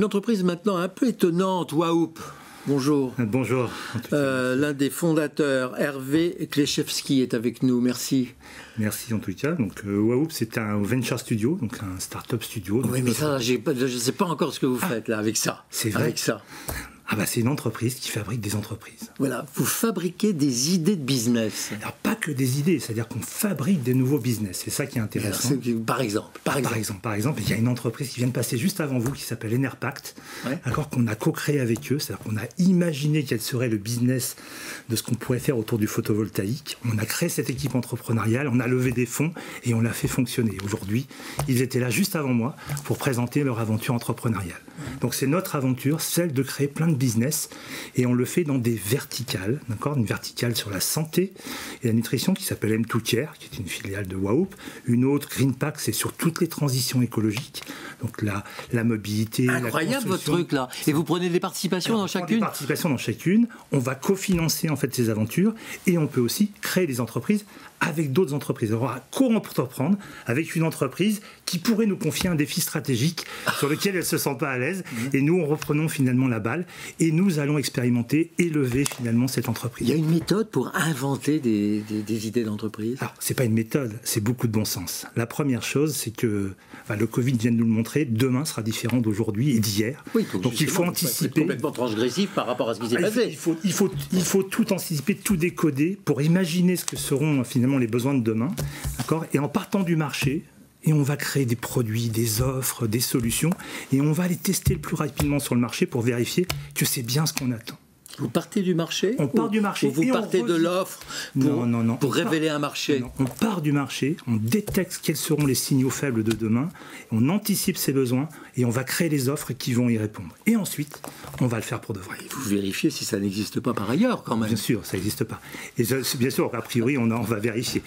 Une entreprise maintenant un peu étonnante, Waoup. Bonjour. Bonjour. L'un des fondateurs, Hervé Kleshevski, est avec nous. Merci. Merci en tout cas. Donc Waoup, c'est un venture studio, donc un start-up studio. Oui, mais ça, je ne sais pas encore ce que vous faites là avec ça. C'est vrai. Avec ça. Ah bah c'est une entreprise qui fabrique des entreprises. Voilà, vous fabriquez des idées de business. Alors pas que des idées, c'est-à-dire qu'on fabrique des nouveaux business. C'est ça qui est intéressant. Alors, par exemple, il y a une entreprise qui vient de passer juste avant vous qui s'appelle Enerpact, qu'on a co-créé avec eux, c'est-à-dire qu'on a imaginé quel serait le business de ce qu'on pourrait faire autour du photovoltaïque. On a créé cette équipe entrepreneuriale, on a levé des fonds et on l'a fait fonctionner. Aujourd'hui, ils étaient là juste avant moi pour présenter leur aventure entrepreneuriale. Donc c'est notre aventure, celle de créer plein de business, et on le fait dans des verticales, d'accord, une verticale sur la santé et la nutrition qui s'appelle M2Care, qui est une filiale de Waoup, une autre Greenpack, c'est sur toutes les transitions écologiques, donc la mobilité, incroyable votre truc là, et vous prenez des participations dans chacune. Des participations dans chacune, on va cofinancer en fait ces aventures, et on peut aussi créer des entreprises avec d'autres entreprises. On va co-entreprendre avec une entreprise qui pourrait nous confier un défi stratégique sur lequel elle ne se sent pas à l'aise. Et nous, on reprenons finalement la balle et nous allons expérimenter et lever finalement cette entreprise. Il y a une méthode pour inventer des idées d'entreprise? Alors, ce n'est pas une méthode, c'est beaucoup de bon sens. La première chose, c'est que le Covid vient de nous le montrer, demain sera différent d'aujourd'hui et d'hier. Oui, donc il faut anticiper. C'est complètement transgressif par rapport à ce qui s'est passé. Il faut tout anticiper, tout décoder pour imaginer ce que seront finalement les besoins de demain, d'accord ? Et en partant du marché, et on va créer des produits, des offres, des solutions, et on va les tester le plus rapidement sur le marché pour vérifier que c'est bien ce qu'on attend. Vous partez du marché? On part du marché. Ou vous partez de l'offre pour révéler un marché? Non, on part du marché, on détecte quels seront les signaux faibles de demain, on anticipe ses besoins et on va créer les offres qui vont y répondre. Et ensuite, on va le faire pour de vrai. Et vous vérifiez si ça n'existe pas par ailleurs quand même. Bien sûr, ça n'existe pas. Et bien sûr, a priori, on va vérifier.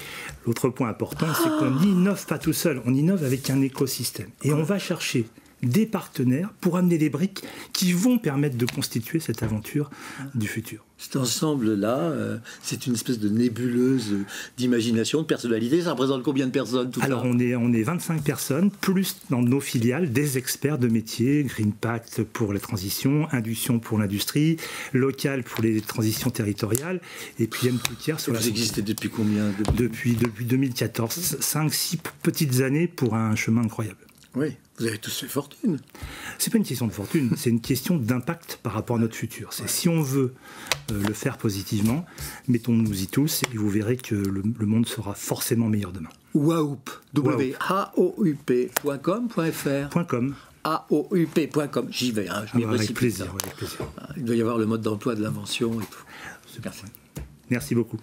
L'autre point important, c'est qu'on n'innove pas tout seul, on innove avec un écosystème. Et on va chercher des partenaires pour amener les briques qui vont permettre de constituer cette aventure du futur. Cet ensemble-là, c'est une espèce de nébuleuse d'imagination, de personnalité. Ça représente combien de personnes tout Alors, ça? on est 25 personnes, plus dans nos filiales, des experts de métier, Greenpact pour la transition, Induction pour l'industrie, Local pour les transitions territoriales, et puis M2Care sur la... Vous existez depuis combien? Depuis 2014, 5-6 petites années pour un chemin incroyable. Oui, vous avez tous fait fortune. C'est pas une question de fortune, c'est une question d'impact par rapport à notre futur. C'est si on veut le faire positivement, mettons-nous-y tous et vous verrez que le monde sera forcément meilleur demain. Waoup, WAOUP.com.fr. .com. AOUP.com. J'y vais, je m'y avec plaisir. Il doit y avoir le mode d'emploi de l'invention et tout. Super. Merci beaucoup.